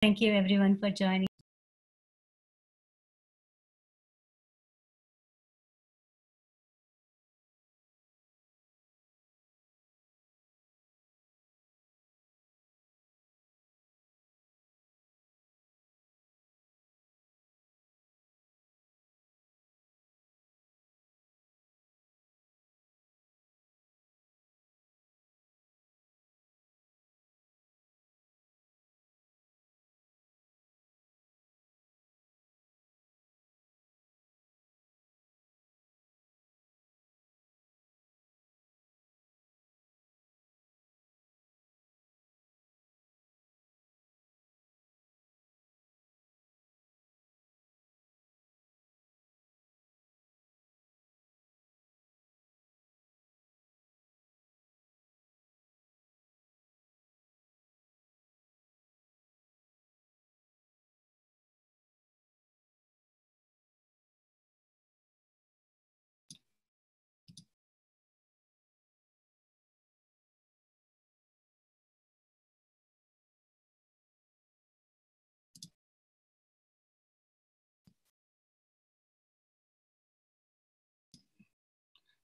Thank you everyone for joining.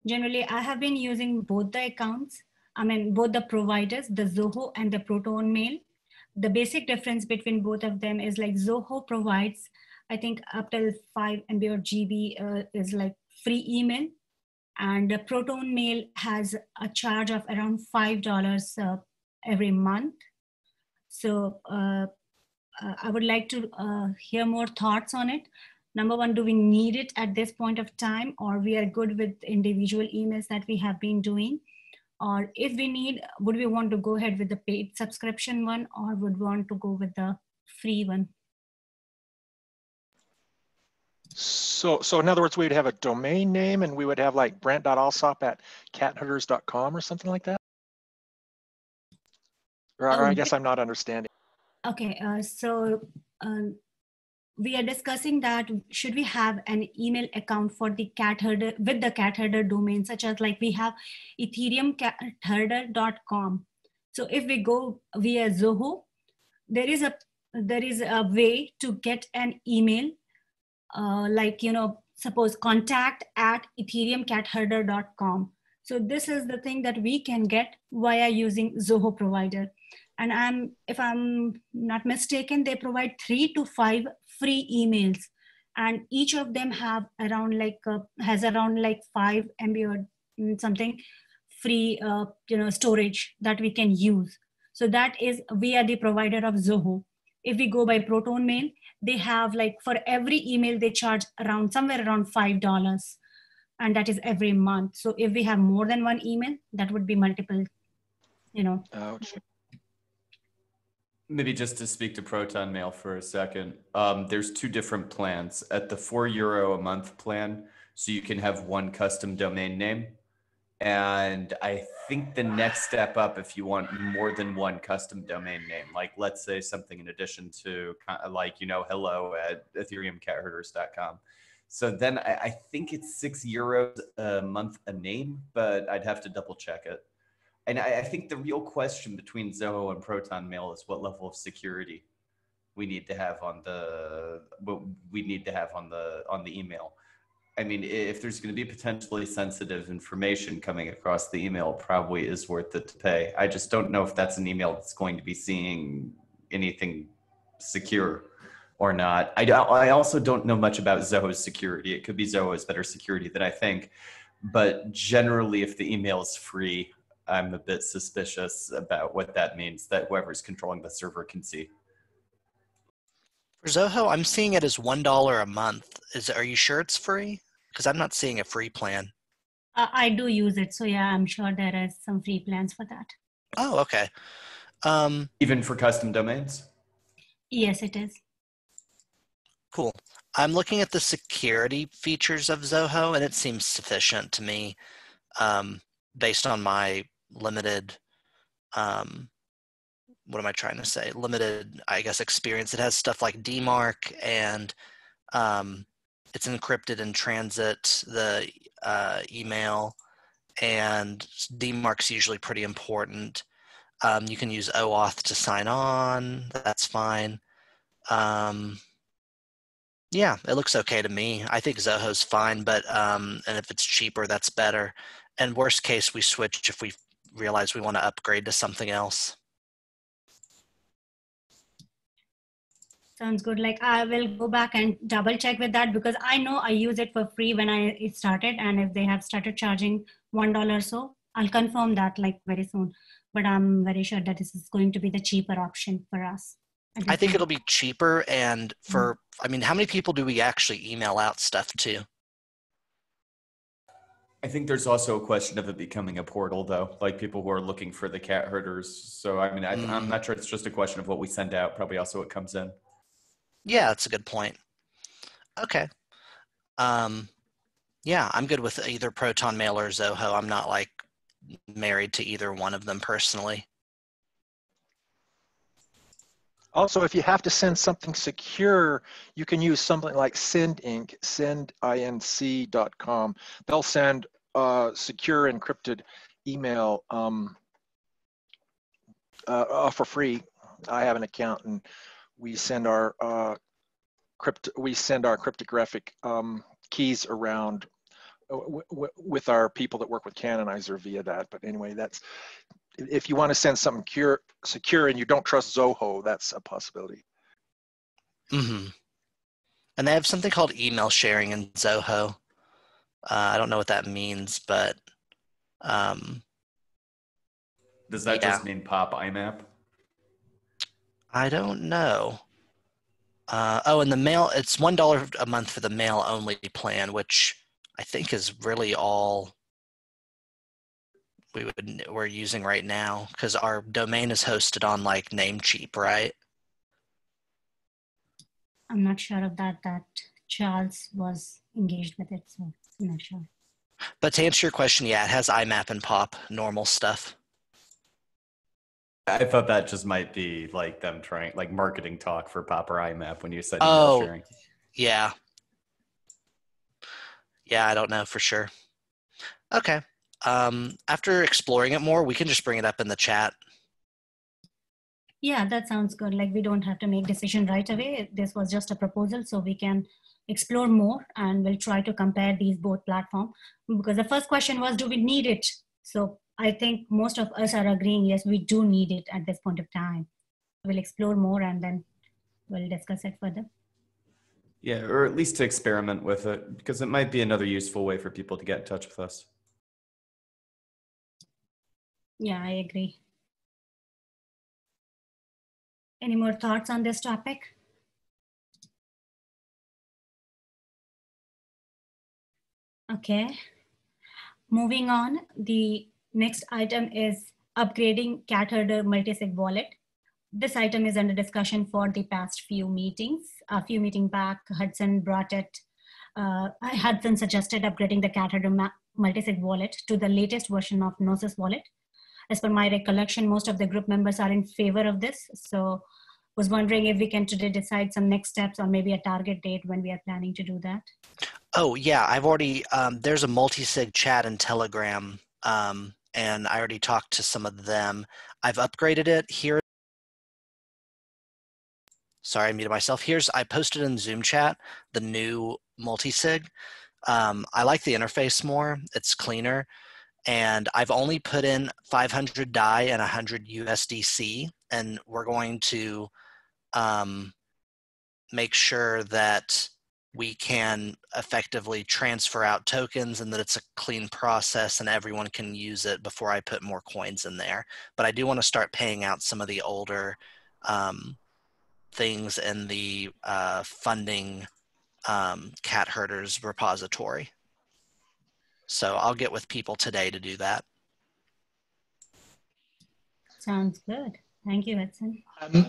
Generally, I have been using both the accounts. Both the providers, the Zoho and the Proton Mail. The basic difference between both of them is like Zoho provides, I think up till 5 MB or GB is like free email. And the Proton Mail has a charge of around $5 every month. So I would like to hear more thoughts on it. Number one, do we need it at this point of time, or we are good with individual emails that we have been doing? Or if we need, would we want to go ahead with the paid subscription one, or would we want to go with the free one? So in other words, we'd have a domain name and we would have like brent.alsop@cathunters.com or something like that? Or I guess I'm not understanding. Okay, we are discussing that should we have an email account for the cat herder with the cat herder domain, such as like we have Ethereum catherder.com. So if we go via Zoho, there is a way to get an email suppose contact@ethereumcatherder.com. So this is the thing that we can get via using Zoho provider. And if I'm not mistaken, they provide 3 to 5 free emails, and each of them have around has around 5 MB or something free storage that we can use. So that is via the provider of Zoho. If we go by Proton Mail, they have for every email they charge somewhere around $5, and that is every month. So if we have more than one email, that would be multiple. Ouch. Maybe just to speak to Proton Mail for a second, there's 2 different plans. At the €4 a month plan, so you can have one custom domain name. And I think the next step up, if you want more than one custom domain name, like let's say something in addition to hello@ethereumcatherders.com. So then I think it's €6 a month a name, but I'd have to double check it. And I think the real question between Zoho and Proton Mail is what level of security we need to have on the email. I mean, if there's going to be potentially sensitive information coming across the email, it probably is worth it to pay. I just don't know if that's an email that's going to be seeing anything secure or not. I also don't know much about Zoho's security. It could be Zoho has better security than I think. But generally, if the email is free, I'm a bit suspicious about what that means, that whoever's controlling the server can see. For Zoho, I'm seeing it as $1 a month. Are you sure it's free? Because I'm not seeing a free plan. I do use it, so yeah, I'm sure there is some free plans for that. Oh, okay. Even for custom domains? Yes, it is. Cool. I'm looking at the security features of Zoho, and it seems sufficient to me based on my limited, limited, I guess, experience. It has stuff like DMARC, and it's encrypted in transit, the email, and DMARC's usually pretty important. You can use OAuth to sign on. That's fine. Yeah, it looks okay to me. I think Zoho's fine, but and if it's cheaper, that's better. And worst case, we switch if we realize we want to upgrade to something else. Sounds good. Like I will go back and double check with that because I know I use it for free when it started, and if they have started charging $1 or so, I'll confirm that like very soon. But I'm very sure that this is going to be the cheaper option for us. I think it'll be cheaper, and for, I mean, how many people do we actually email out stuff to? I think there's also a question of it becoming a portal, though, like people who are looking for the cat herders. So, I mean, I'm not sure it's just a question of what we send out, probably also what comes in. Yeah, that's a good point. Okay. Yeah, I'm good with either Proton Mail or Zoho. I'm not like married to either one of them personally. Also, if you have to send something secure, you can use something like SendInc, sendinc.com. They'll send secure encrypted email for free. I have an account, and we send our cryptographic keys around with our people that work with Canonizer via that. But anyway, that's, if you want to send something secure and you don't trust Zoho, that's a possibility. Mm-hmm. And they have something called email sharing in Zoho. I don't know what that means, but does that just mean pop IMAP? I don't know. Oh, and the mail, it's $1 a month for the mail only plan, which I think is really all we're using right now, because our domain is hosted on like Namecheap, right? I'm not sure of that Charles was engaged with it, so I'm not sure. But to answer your question, yeah, it has IMAP and POP, normal stuff. I thought that just might be like them trying, like marketing talk for POP or IMAP when you said email sharing. Yeah. Yeah, I don't know for sure. Okay. After exploring it more, we can just bring it up in the chat. Yeah, that sounds good. Like we don't have to make decision right away. This was just a proposal, so we can explore more, and we'll try to compare these both platforms. Because the first question was, do we need it? So I think most of us are agreeing, yes, we do need it at this point of time. We'll explore more and then we'll discuss it further. Yeah, or at least to experiment with it, because it might be another useful way for people to get in touch with us. Yeah, I agree. Any more thoughts on this topic? Okay. Moving on, the next item is upgrading cat herder multisig wallet. This item is under discussion for the past few meetings. A few meetings back, Hudson brought it. Hudson suggested upgrading the cat herder multisig wallet to the latest version of Gnosis wallet. As per my recollection, most of the group members are in favor of this. So was wondering if we can today decide some next steps or maybe a target date when we are planning to do that. Oh yeah, I've already, there's a multi-sig chat in Telegram, and I already talked to some of them. I've upgraded it here. Sorry, I muted myself. I posted in Zoom chat the new multi-sig. I like the interface more, it's cleaner. And I've only put in 500 DAI and 100 USDC, and we're going to make sure that we can effectively transfer out tokens and that it's a clean process and everyone can use it before I put more coins in there. But I do want to start paying out some of the older things in the funding cat herders repository. So I'll get with people today to do that. Sounds good. Thank you, Hudson.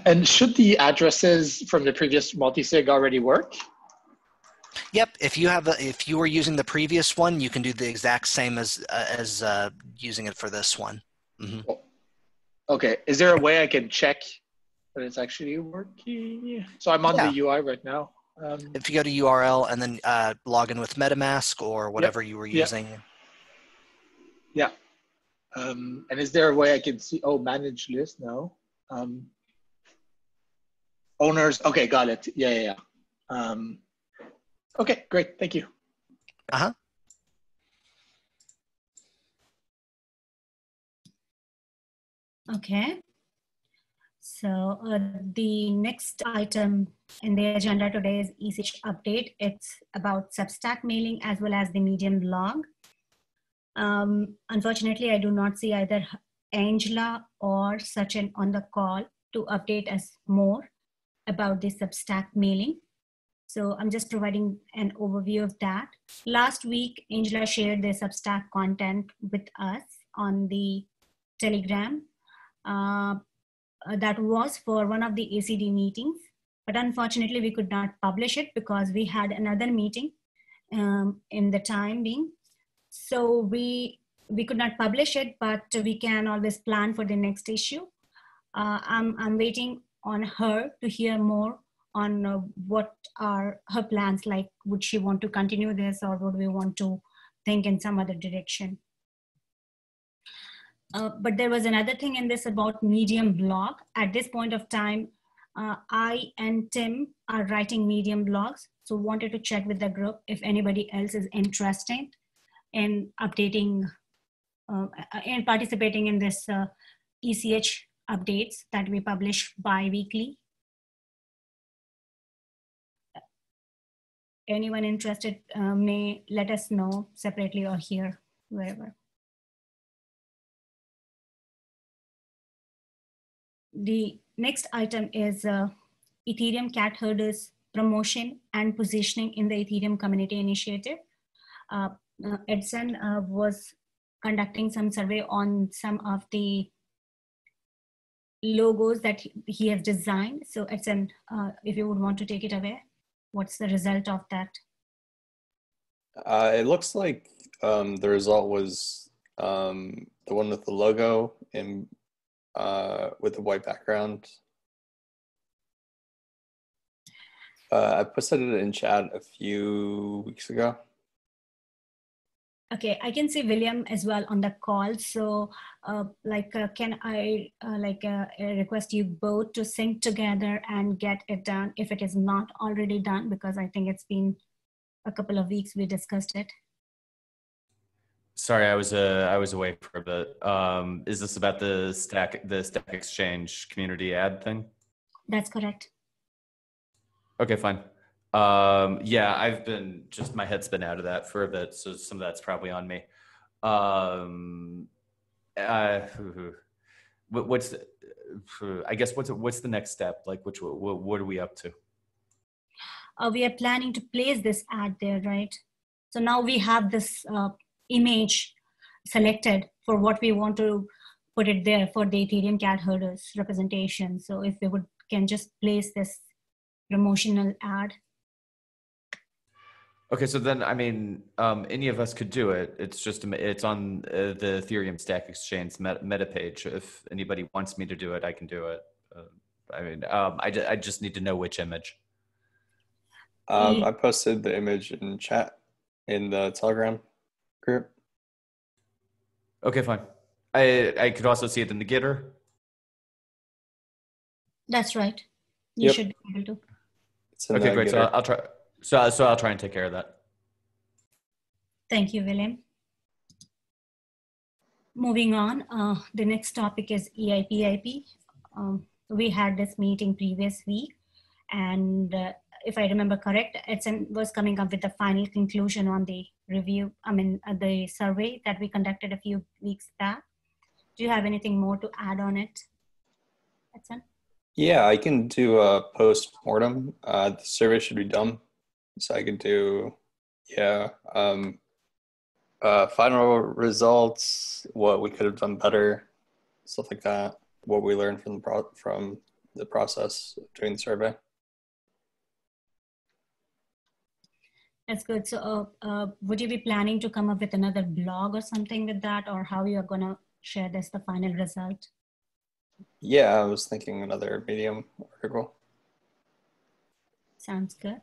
And should the addresses from the previous multisig already work? Yep. If you were using the previous one, you can do the exact same as using it for this one. Mm-hmm. Okay. Is there a way I can check that it's actually working? So I'm on the UI right now. If you go to URL and then log in with MetaMask or whatever you were using. Yeah. And is there a way I can see, manage list now? Owners. Okay, got it. Yeah. Okay, great. Thank you. Uh-huh. Okay. So the next item in the agenda today is ECH update. It's about Substack mailing as well as the Medium blog. Unfortunately, I do not see either Angela or Sachin on the call to update us more about the Substack mailing. So I'm just providing an overview of that. Last week, Angela shared the Substack content with us on the Telegram. That was for one of the ACD meetings, but unfortunately we could not publish it because we had another meeting in the time being. So we could not publish it, but we can always plan for the next issue. I'm waiting on her to hear more on what are her plans, like would she want to continue this or would we want to think in some other direction. But there was another thing in this about Medium blog. At this point of time, I and Tim are writing Medium blogs. So wanted to check with the group if anybody else is interested in updating and participating in this ECH updates that we publish bi-weekly. Anyone interested may let us know separately or here, wherever. The next item is Ethereum cat herders promotion and positioning in the Ethereum community initiative. Edson was conducting some survey on some of the logos that he has designed. So Edson, if you would want to take it away, what's the result of that? It looks like the result was the one with the logo and with the white background. I posted it in chat a few weeks ago. Okay, I can see William as well on the call. So can I request you both to sync together and get it done if it is not already done, because I think it's been a couple of weeks we discussed it. Sorry, I was away for a bit. Is this about the Stack Exchange community ad thing? That's correct. Okay, fine. Yeah, I've been my head's been out of that for a bit, so some of that's probably on me. What's the next step? Like, what are we up to? We are planning to place this ad there, right? So now we have this image selected for what we want to put it there for the Ethereum cat herders representation. So if we can just place this promotional ad. Okay, so then, I mean, any of us could do it. It's on the Ethereum Stack Exchange meta page. If anybody wants me to do it, I can do it. I just need to know which image. I posted the image in chat in the Telegram group. Okay, fine. I could also see it in the Gitter. That's right. You should be able to. Okay, great. So I'll try. So I'll try and take care of that. Thank you, William. Moving on, the next topic is EIP. We had this meeting previous week, and if I remember correct, Edson was coming up with the final conclusion on the review, the survey that we conducted a few weeks back. Do you have anything more to add on it, Edson? Yeah, I can do a post-mortem. The survey should be done. So I could do, final results, what we could have done better, stuff like that, what we learned from the process of doing the survey. That's good. So would you be planning to come up with another blog or something with that, or how you are going to share this, the final result? Yeah, I was thinking another Medium article. Sounds good.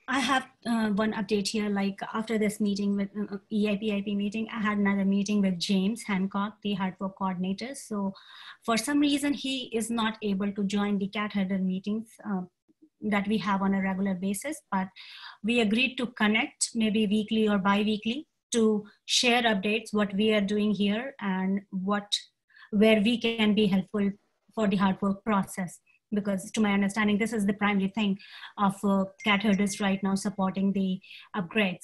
I have one update here. Like after this meeting with EIP meeting, I had another meeting with James Hancock, the hard work coordinator. So for some reason, he is not able to join the cat herder meetings that we have on a regular basis, but we agreed to connect maybe weekly or bi-weekly to share updates, what we are doing here and where we can be helpful for the hard work process. Because to my understanding, this is the primary thing of cat herders right now, supporting the upgrades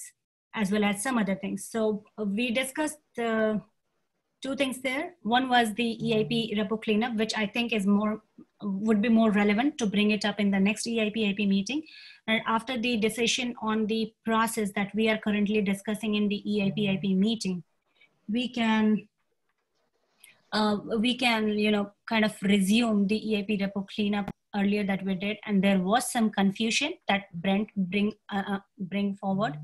as well as some other things. So we discussed two things there. One was the EIP repo cleanup, which I think is would be more relevant to bring it up in the next EIP meeting. And after the decision on the process that we are currently discussing in the EIP meeting, we can kind of resume the EIP repo cleanup earlier that we did. And there was some confusion that Brent bring forward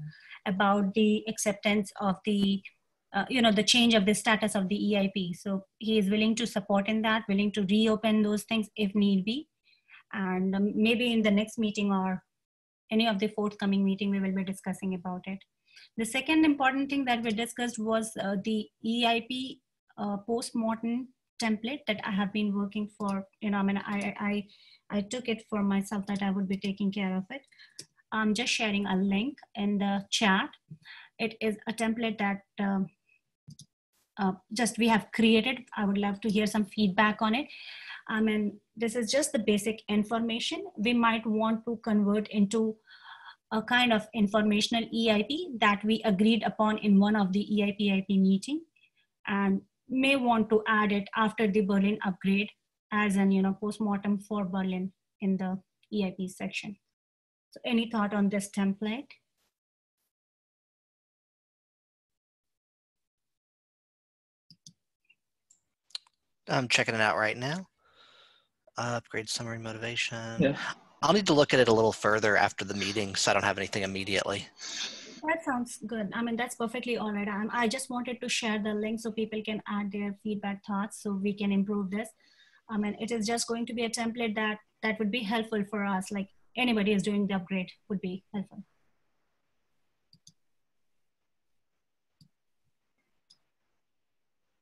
about the acceptance of the, the change of the status of the EIP. So he is willing to support in that, willing to reopen those things if need be. And maybe in the next meeting or any of the forthcoming meeting, we will be discussing about it. The second important thing that we discussed was the EIP post-mortem template that I have been working for. I took it for myself that I would be taking care of it. I'm just sharing a link in the chat. It is a template that just we have created. I would love to hear some feedback on it. This is just the basic information. We might want to convert into a kind of informational EIP that we agreed upon in one of the EIP meeting, and may want to add it after the Berlin upgrade as an post-mortem for Berlin in the EIP section. So any thought on this template? I'm checking it out right now. Upgrade summary motivation. Yeah. I'll need to look at it a little further after the meeting, so I don't have anything immediately. That sounds good. That's perfectly all right. I just wanted to share the link so people can add their feedback thoughts so we can improve this. It is just going to be a template that would be helpful for us. Like anybody is doing the upgrade would be helpful.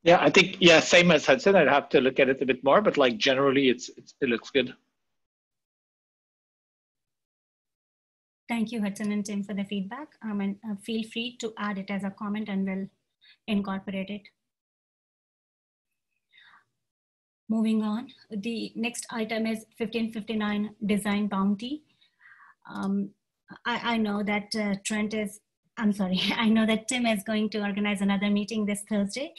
Yeah, I think, same as Hudson. I'd have to look at it a bit more, but like generally it looks good. Thank you, Hudson and Tim, for the feedback. Feel free to add it as a comment and we'll incorporate it. Moving on, the next item is 1559 design bounty. I know that I know that Tim is going to organize another meeting this Thursday.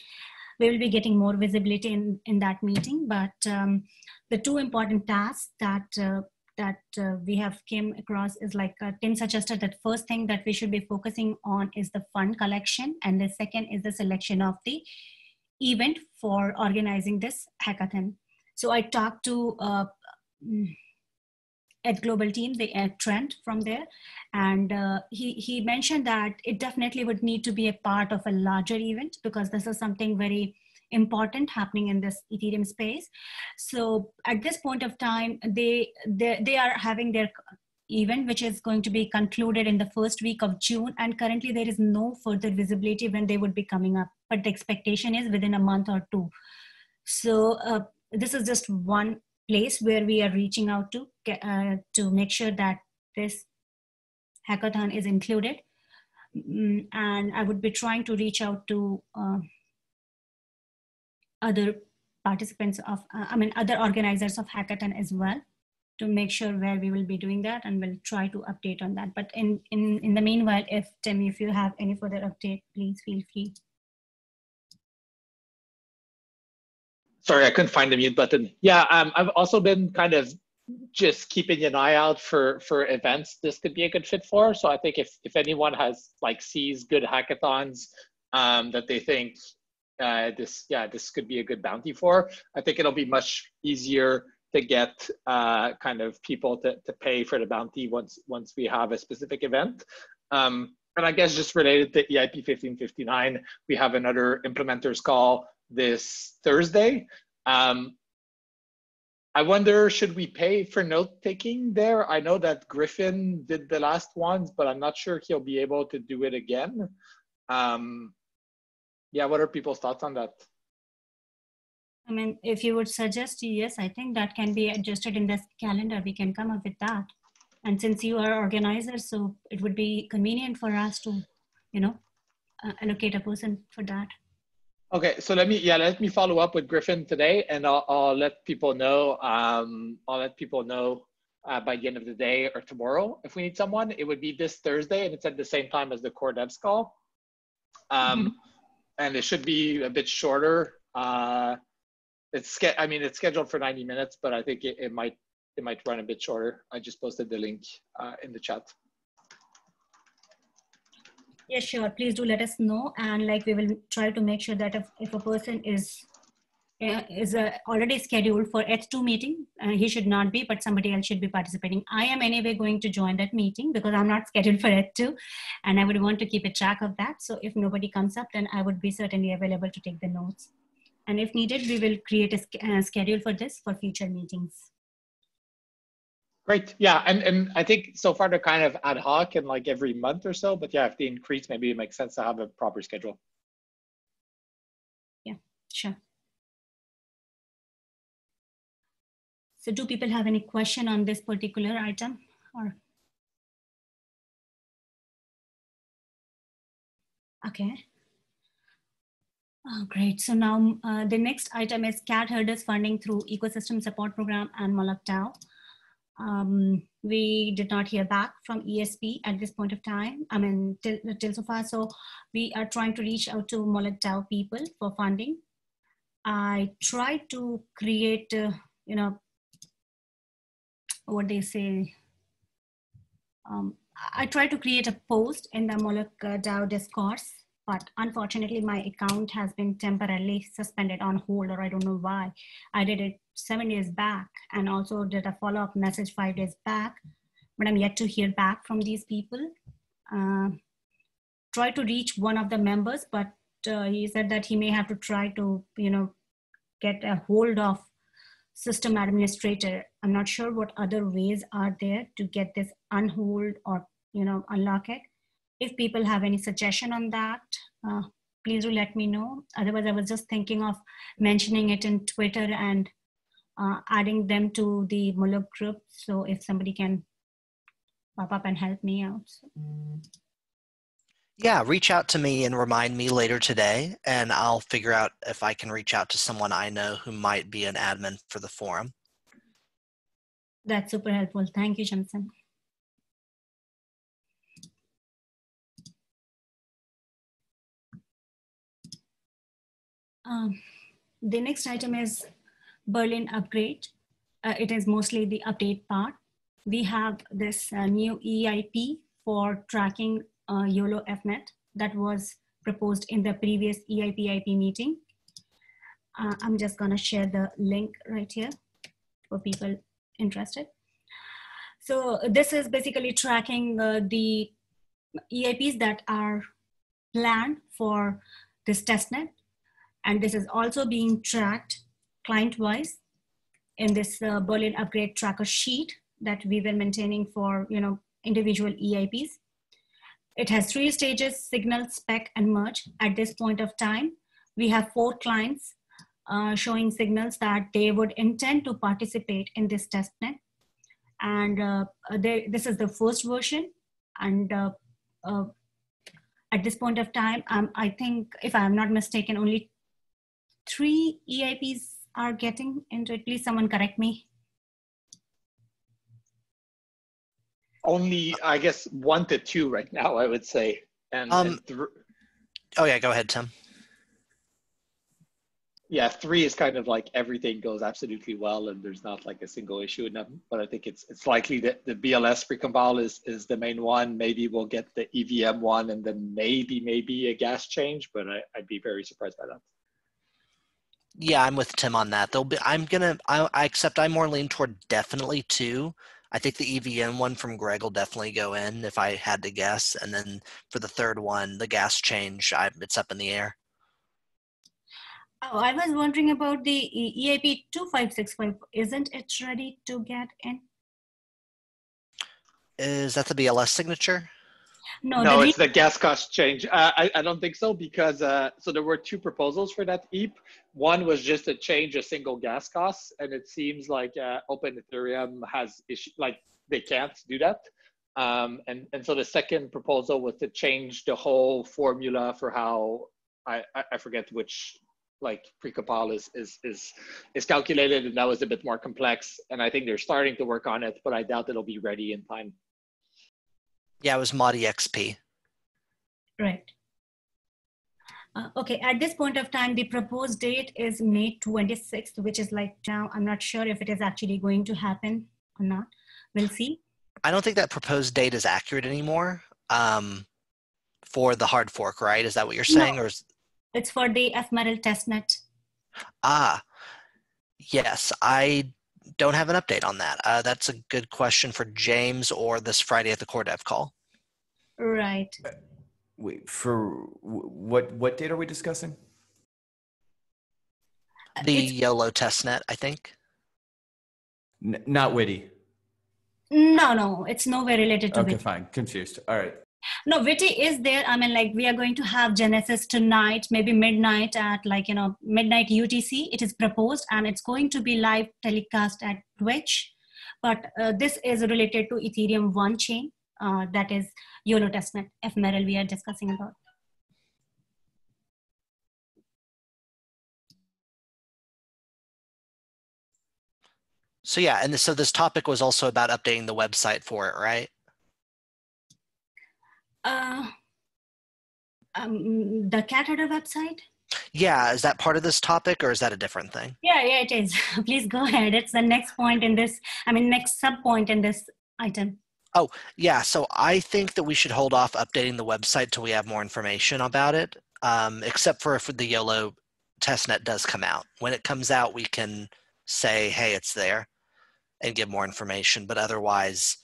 We will be getting more visibility in that meeting, but the two important tasks that we have came across is like Tim suggested that first thing that we should be focusing on is the fund collection, and the second is the selection of the event for organizing this hackathon. So I talked to at Global Team, Trent from there, and he mentioned that it definitely would need to be a part of a larger event because this is something very important happening in this Ethereum space. So at this point of time, they are having their event, which is going to be concluded in the first week of June. And currently there is no further visibility when they would be coming up, but the expectation is within a month or two. So this is just one place where we are reaching out to make sure that this hackathon is included. And I would be trying to reach out to other participants of, other organizers of hackathon as well, to make sure where we will be doing that, and we'll try to update on that. But in the meanwhile, Tim, if you have any further update, please feel free. Sorry, I couldn't find the mute button. Yeah, I've also been kind of just keeping an eye out for events this could be a good fit for. So I think if anyone has sees good hackathons that they think this could be a good bounty for, I think it'll be much easier to get kind of people to pay for the bounty once we have a specific event. And I guess just related to EIP 1559, we have another implementers call this Thursday. I wonder, should we pay for note taking there? I know that Griffin did the last ones, but I'm not sure he'll be able to do it again. Yeah, what are people's thoughts on that? I mean, if you would suggest, yes, I think that can be adjusted in this calendar. We can come up with that. And since you are organizers, so it would be convenient for us to, you know, allocate a person for that. Okay, so let me follow up with Griffin today, and I'll let people know. I'll let people know by the end of the day or tomorrow if we need someone. It would be this Thursday, and it's at the same time as the core devs call. And it should be a bit shorter. It's scheduled for 90 minutes, but I think it might run a bit shorter. I just posted the link in the chat. Yeah, sure. Please do let us know, and like we will try to make sure that if a person is already scheduled for H2 meeting, he should not be, but somebody else should be participating. I am anyway going to join that meeting because I'm not scheduled for H2, and I would want to keep a track of that. So if nobody comes up, then I would be certainly available to take the notes. And if needed, we will create a schedule for this for future meetings. Great. Yeah, and I think so far they're kind of ad hoc and like every month or so, but yeah, if they increase, maybe it makes sense to have a proper schedule. Yeah, sure. So do people have any question on this particular item or? Okay. Oh, great. So now the next item is CAT herders funding through ecosystem support program and Moloch DAO. We did not hear back from ESP at this point of time. I mean, till so far. So we are trying to reach out to Moloch DAO people for funding. I tried to create, you know, what they say. I tried to create a post in the Moloch DAO discourse, but unfortunately my account has been temporarily suspended on hold, or I don't know why. I did it 7 days back and also did a follow-up message 5 days back, but I'm yet to hear back from these people. Try to reach one of the members, but he said that he may have to try to, you know, get a hold of system administrator. I'm not sure what other ways are there to get this unhold or, you know, unlock it. If people have any suggestion on that, please do let me know. Otherwise, I was just thinking of mentioning it in Twitter and adding them to the Moloch group. So if somebody can pop up and help me out. So. Yeah, reach out to me and remind me later today, and I'll figure out if I can reach out to someone I know who might be an admin for the forum. That's super helpful. Thank you, Johnson. The next item is Berlin upgrade. It is mostly the update part. We have this new EIP for tracking YOLO FNet that was proposed in the previous EIP meeting. I'm just gonna share the link right here for people interested. So this is basically tracking the EIPs that are planned for this testnet. And this is also being tracked client-wise in this Berlin upgrade tracker sheet that we were maintaining for, you know, individual EIPs. It has 3 stages: signal, spec, and merge. At this point of time, we have 4 clients showing signals that they would intend to participate in this testnet. And this is the first version. And at this point of time, I think, if I'm not mistaken, only 3 EIPs are getting into it. Please someone correct me. Only, I guess, 1 to 2 right now, I would say. And oh yeah, go ahead, Tim. Yeah, 3 is kind of like everything goes absolutely well and there's not like a single issue in them. But I think it's likely that the BLS precompile is the main one. Maybe we'll get the EVM one and then maybe a gas change, but I'd be very surprised by that. Yeah, I'm with Tim on that. I more lean toward definitely 2. I think the EVM one from Greg will definitely go in if I had to guess. And then for the third one, the gas change, it's up in the air. Oh, I was wondering about the EIP 2565. Isn't it ready to get in? Is that the BLS signature? No, No, it's the gas cost change. I don't think so because so there were two proposals for that EAP. One was just to change a single gas cost, and it seems like Open Ethereum has issue like they can't do that. And so the second proposal was to change the whole formula for how I forget which like precompile is calculated, and that was a bit more complex. And I think they're starting to work on it, but I doubt it'll be ready in time. Yeah, it was mod EXP. Right. Okay, at this point of time, the proposed date is May 26th, which is like now, I'm not sure if it is actually going to happen or not. We'll see. I don't think that proposed date is accurate anymore for the hard fork, right? Is that what you're saying? No, or is... It's for the ephemeral testnet. Ah, yes, I don't have an update on that. That's a good question for James or this Friday at the Core Dev call. Right. Wait, for what date are we discussing? The It's, YOLO testnet, I think. Not Witty. no, it's nowhere related to Okay, Witty. fine. Confused. All right. No, Witty is there. I mean, like we are going to have Genesis tonight, maybe midnight at like, midnight UTC. It is proposed and it's going to be live telecast at Twitch. But this is related to Ethereum 1 chain. That is YOLO testnet, ephemeral we are discussing about. So yeah, and so this topic was also about updating the website for it, right? The cat header website? Yeah, is that part of this topic or is that a different thing? Yeah, it is. Please go ahead. It's the next point in this, next sub point in this item. Oh, yeah. So I think that we should hold off updating the website till we have more information about it, except for if the YOLO testnet does come out. When it comes out, we can say, hey, it's there and give more information. But otherwise,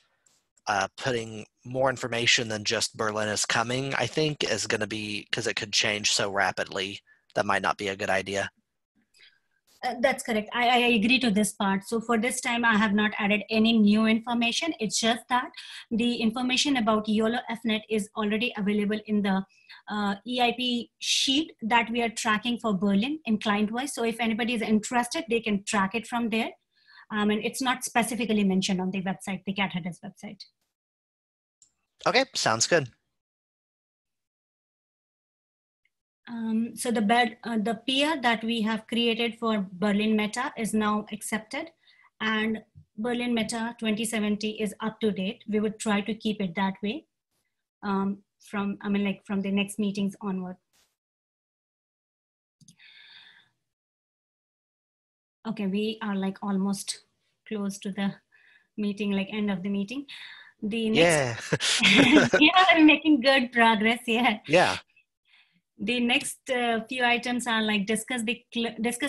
putting more information than just Berlin is coming, I think, is going to be, because it could change so rapidly, that might not be a good idea. That's correct. I agree to this part. So for this time, I have not added any new information. It's just that the information about YOLO FNet is already available in the EIP sheet that we are tracking for Berlin in client-wise. So if anybody is interested, they can track it from there. And it's not specifically mentioned on the website, the cat headers website. Okay, sounds good. So the PR that we have created for Berlin Meta is now accepted, and Berlin Meta 2070 is up to date. We would try to keep it that way from the next meetings onward. Okay, we are like almost close to the meeting, like end of the meeting. The next, yeah, I'm making good progress. Yeah. The next few items are like discuss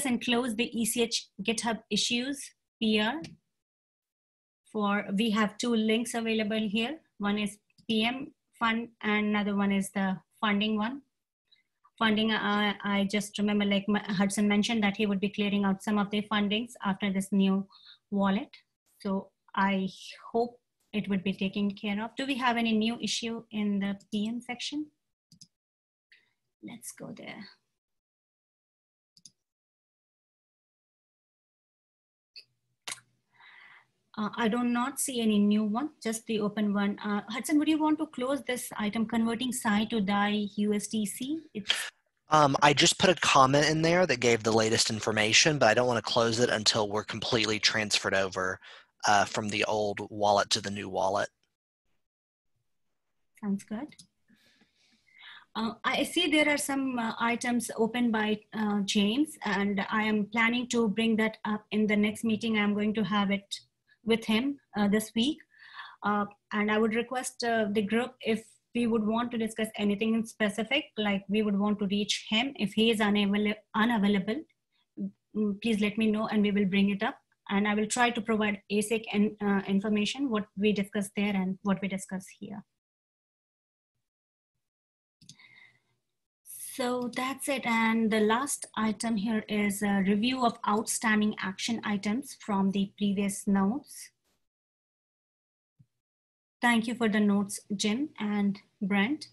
and close the ECH GitHub issues PR. We have two links available here. One is PM fund and another one is the funding one. Funding, I just remember like Hudson mentioned that he would be clearing out some of the fundings after this new wallet. So I hope it would be taken care of. Do we have any new issue in the PM section? Let's go there. I do not see any new one, just the open one. Hudson, would you want to close this item, converting Psi to DAI USDC? I just put a comment in there that gave the latest information, but I don't want to close it until we're completely transferred over from the old wallet to the new wallet. Sounds good. I see there are some items opened by James, and I am planning to bring that up in the next meeting. I'm going to have it with him this week. And I would request the group if we would want to discuss anything in specific, like we would want to reach him. If he is unavailable, please let me know and we will bring it up. And I will try to provide ASIC and information, what we discussed there and what we discuss here. So that's it. And the last item here is a review of outstanding action items from the previous notes. Thank you for the notes, Jim and Brent.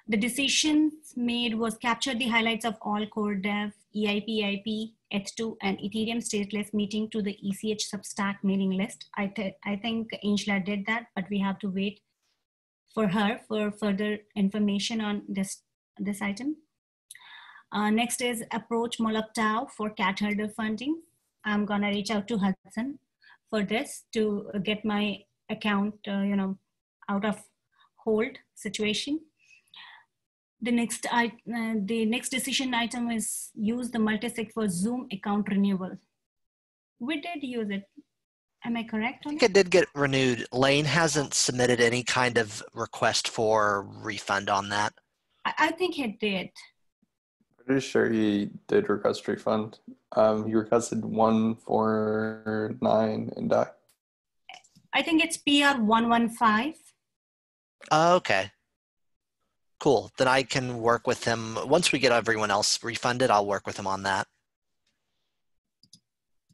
The decisions made was capture the highlights of all core dev, EIP, Eth2, and Ethereum stateless meeting to the ECH Substack mailing list. I think Angela did that, but we have to wait for her for further information on this item. Next is approach Molotov for cat herder funding. I'm gonna reach out to Hudson for this to get my account, out of hold situation. The next decision item is use the multisig for Zoom account renewal. We did use it. Am I correct? I think it did get renewed. Lane hasn't submitted any kind of request for refund on that. I think it did. Pretty sure he did request refund. He requested 149 in DAC. I think it's PR 115. Okay. Cool. Then I can work with him. Once we get everyone else refunded, I'll work with him on that.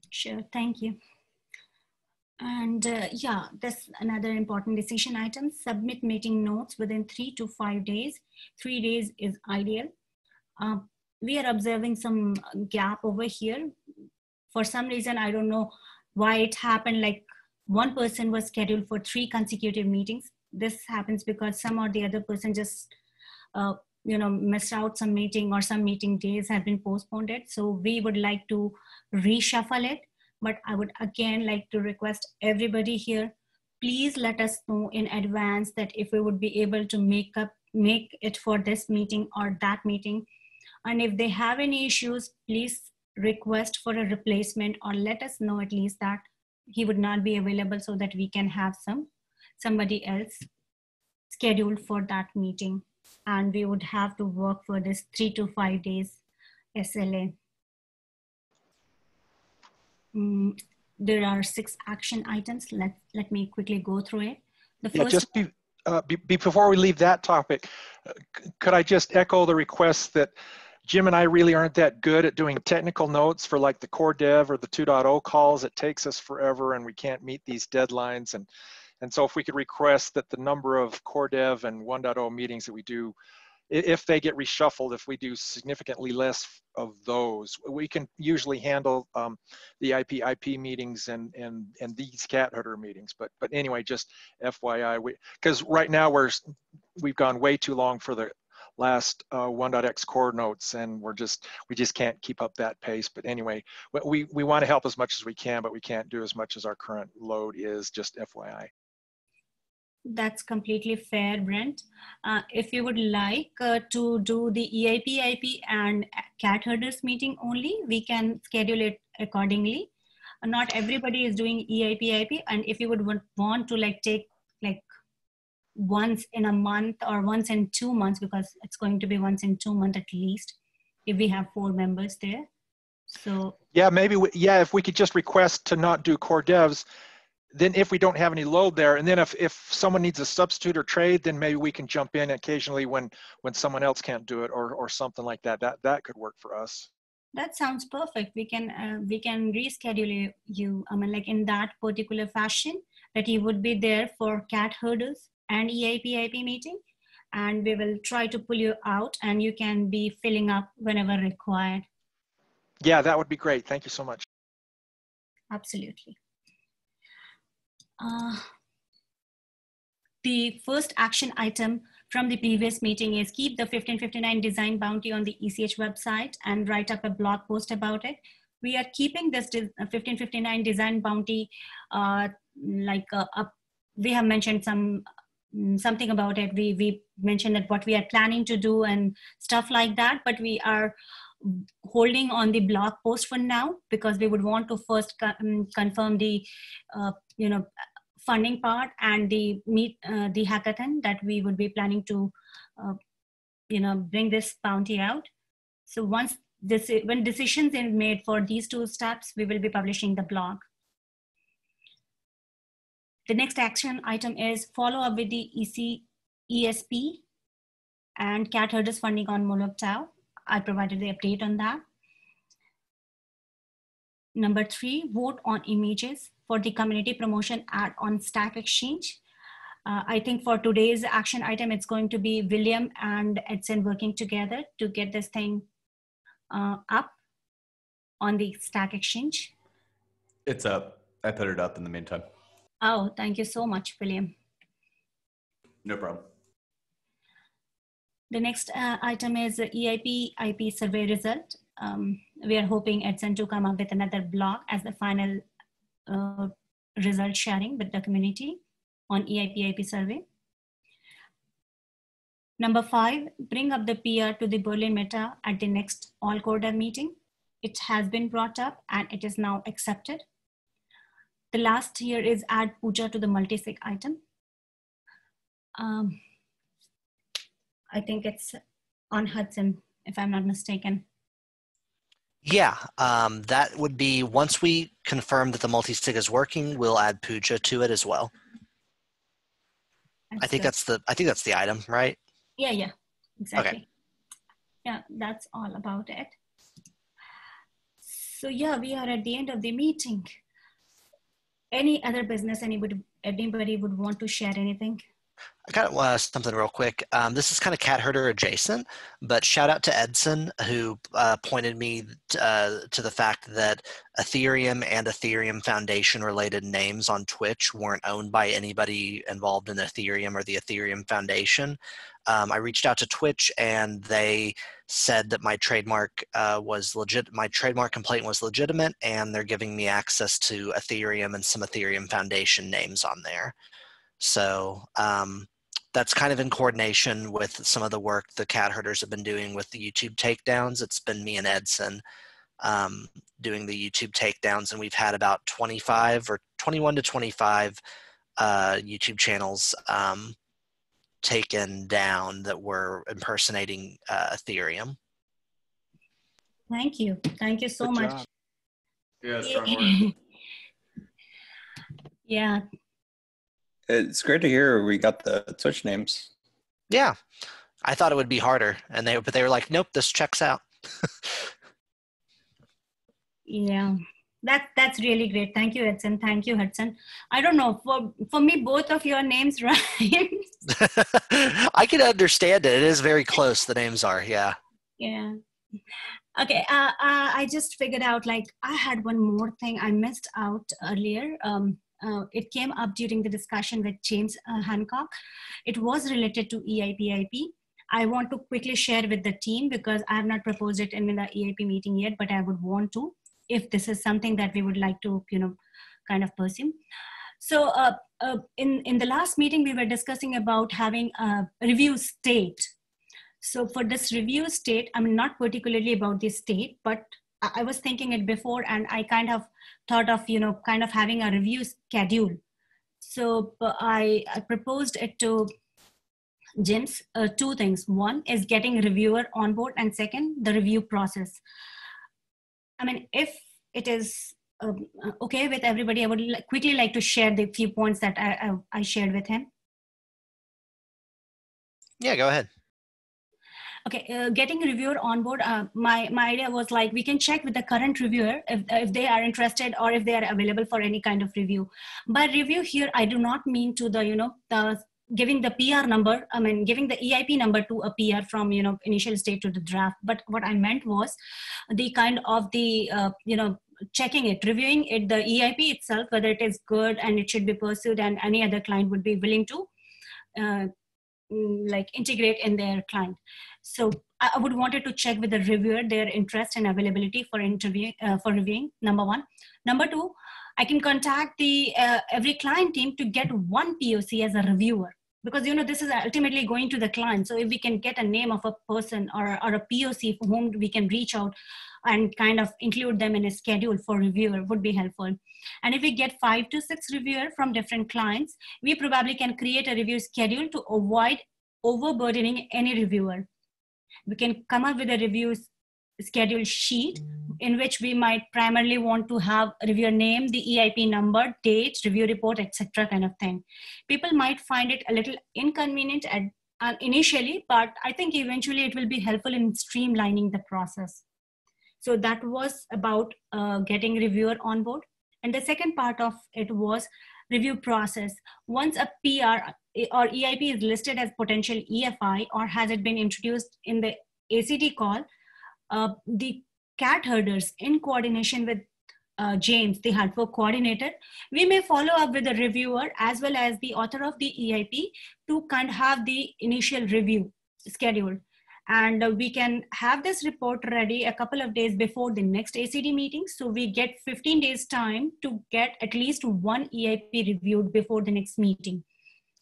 Sure, thank you. And yeah, that's another important decision item. Submit meeting notes within 3 to 5 days. 3 days is ideal. We are observing some gap over here. For some reason, I don't know why it happened. Like one person was scheduled for 3 consecutive meetings. This happens because some or the other person just, missed out some meeting, or some meeting days have been postponed. So we would like to reshuffle it. But I would again like to request everybody here, please let us know in advance that if we would be able to make it for this meeting or that meeting. And if they have any issues, please request for a replacement, or let us know at least that he would not be available, so that we can have somebody else scheduled for that meeting. And we would have to work for this 3 to 5 days SLA. There are 6 action items. Let me quickly go through it. The first, just before we leave that topic, could I just echo the request that Jim and I really aren't that good at doing technical notes for like the core dev or the 2.0 calls. It takes us forever and we can't meet these deadlines. And so if we could request that the number of core dev and 1.0 meetings that we do, if they get reshuffled, if we do significantly less of those, we can usually handle the IP meetings and these cat herder meetings. But anyway, just FYI, because right now we've gone way too long for the last 1.x core notes, and we just can't keep up that pace. But anyway, we want to help as much as we can, but we can't do as much as our current load is, just FYI. That's completely fair, Brent. If you would like to do the EIP and cat herders meeting only, we can schedule it accordingly. Not everybody is doing EIP, and if you would want to take once in a month or once in 2 months, because it's going to be once in 2 months at least, if we have 4 members there. So yeah, maybe if we could just request to not do core devs. Then if we don't have any load there, and then if someone needs a substitute or trade, then maybe we can jump in occasionally when someone else can't do it, or something like that. That could work for us. That sounds perfect. We can reschedule you. In that particular fashion, that you would be there for cat herders and EIP meeting, and we will try to pull you out, and you can be filling up whenever required. Yeah, that would be great. Thank you so much. Absolutely. The first action item from the previous meeting is keep the 1559 design bounty on the ECH website and write up a blog post about it. We are keeping this 1559 design bounty we have mentioned something about it. We mentioned that what we are planning to do and stuff like that, but we are holding on the blog post for now, because we would want to first confirm the funding part and the hackathon that we would be planning to bring this bounty out. So when decisions are made for these 2 steps, we will be publishing the blog. The next action item is follow up with the ESP and cat herders funding on Molotov. I provided the update on that. Number 3, vote on images for the community promotion ad on Stack Exchange. I think for today's action item, it's going to be William and Edson working together to get this thing up on the Stack Exchange. It's up. I put it up in the meantime. Oh, thank you so much, William. No problem. The next item is the EIP IP survey result. We are hoping Edson to come up with another blog as the final result sharing with the community on EIP IP survey. Number 5, bring up the PR to the Berlin Meta at the next All Core Dev meeting. It has been brought up and it is now accepted. The last here is add puja to the multisig item. I think it's on Hudson, if I'm not mistaken. Yeah, that would be, once we confirm that the multi-sig is working, we'll add puja to it as well. I think that's the item, right? Yeah, exactly. Okay. Yeah, that's all about it. So yeah, we are at the end of the meeting. Any other business anybody would want to share anything? I got something real quick. This is kind of cat herder adjacent, but shout out to Edson, who pointed me to the fact that Ethereum and Ethereum Foundation related names on Twitch weren't owned by anybody involved in Ethereum or the Ethereum Foundation. I reached out to Twitch and they said that my trademark was legit. My trademark complaint was legitimate, and they're giving me access to Ethereum and some Ethereum Foundation names on there. So that's kind of in coordination with some of the work the cat herders have been doing with the YouTube takedowns. It's been me and Edson doing the YouTube takedowns, and we've had about 21 to 25 YouTube channels taken down that were impersonating Ethereum. Thank you. Thank you so Good much. job. Yeah, strong word. Yeah. It's great to hear we got the Twitch names. Yeah, I thought it would be harder, but they were like, nope, this checks out. Yeah, that's really great. Thank you, Edson. Thank you, Hudson. I don't know, for me, both of your names rhyme. I can understand it. It is very close. The names are, yeah. Yeah. Okay. I just figured out, like, I had one more thing I missed out earlier. It came up during the discussion with James Hancock. It was related to EIP IP. I want to quickly share with the team because I have not proposed it in the EIP meeting yet, but I would want to, if this is something that we would like to, kind of pursue. So in the last meeting, we were discussing about having a review state. So for this review state, I'm not particularly about the state, but I was thinking it before, and I kind of thought of, kind of having a review schedule. So I proposed it to James, 2 things. One is getting a reviewer on board, and second, the review process. I mean, if it is okay with everybody, I would quickly like to share the few points that I shared with him. Yeah, go ahead. Okay, getting a reviewer on board, my idea was like, we can check with the current reviewer if they are interested or if they are available for any kind of review. By review here, I do not mean to the giving the PR number, I mean, giving the EIP number to a PR from, initial state to the draft. But what I meant was the kind of the, checking it, reviewing it, the EIP itself, whether it is good and it should be pursued and any other client would be willing to like integrate in their client. So I would wanted to check with the reviewer their interest and availability for reviewing, number 1. Number 2, I can contact the every client team to get one POC as a reviewer, because this is ultimately going to the client. So if we can get a name of a person or a POC for whom we can reach out and kind of include them in a schedule for reviewer would be helpful. And if we get 5 to 6 reviewers from different clients, we probably can create a review schedule to avoid overburdening any reviewer. We can come up with a review schedule sheet in which we might primarily want to have a reviewer name, the EIP number, date, review report, etc. kind of thing. People might find it a little inconvenient initially, but I think eventually it will be helpful in streamlining the process. So that was about getting reviewer on board. And the second part of it was review process. Once a PR or EIP is listed as potential EFI, or has it been introduced in the ACD call, the cat herders, in coordination with James, the hardfork coordinator, we may follow up with the reviewer as well as the author of the EIP to kind of have the initial review scheduled. And we can have this report ready a couple of days before the next ACD meeting. So we get 15 days time to get at least one EIP reviewed before the next meeting.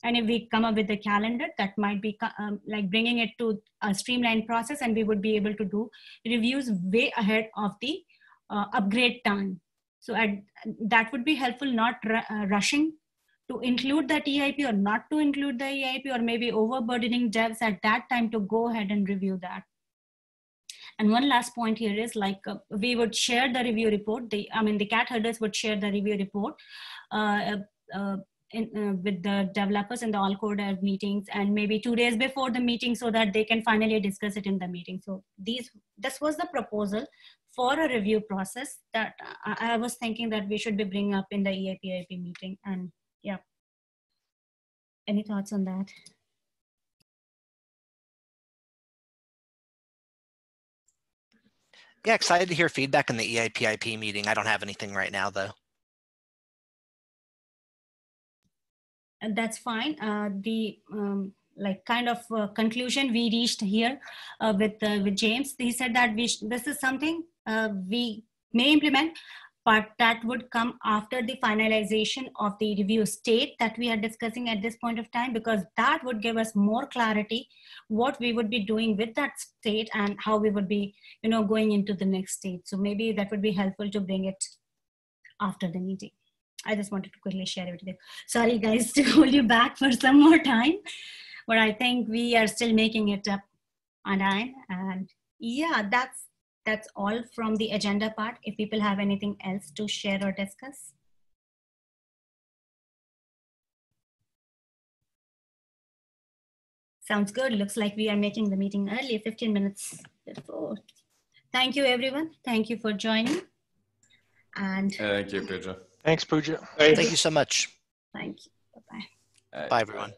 And if we come up with a calendar, that might be like bringing it to a streamlined process, and we would be able to do reviews way ahead of the upgrade time. So that would be helpful, not rushing to include that EIP or not to include the EIP, or maybe overburdening devs at that time to go ahead and review that. And one last point here is like we would share the review report. The cat herders would share the review report with the developers in the all code meetings, and maybe 2 days before the meeting, so that they can finally discuss it in the meeting. So this was the proposal for a review process that I was thinking that we should be bringing up in the EIP meeting. And yeah, any thoughts on that? Yeah, excited to hear feedback in the EIP meeting. I don't have anything right now, though. And that's fine. The like kind of conclusion we reached here with James, he said that this is something we may implement, but that would come after the finalization of the review state that we are discussing at this point of time, because that would give us more clarity what we would be doing with that state and how we would be, going into the next state. So maybe that would be helpful to bring it after the meeting. I just wanted to quickly share it with you. Sorry guys to hold you back for some more time, but I think we are still making it up on time. And yeah, that's all from the agenda part. If people have anything else to share or discuss. Sounds good. Looks like we are making the meeting early, 15 minutes before. Thank you, everyone. Thank you for joining. And thank you, Pooja. Thanks, Pooja. Thank you so much. Thank you. Bye-bye. Bye, everyone.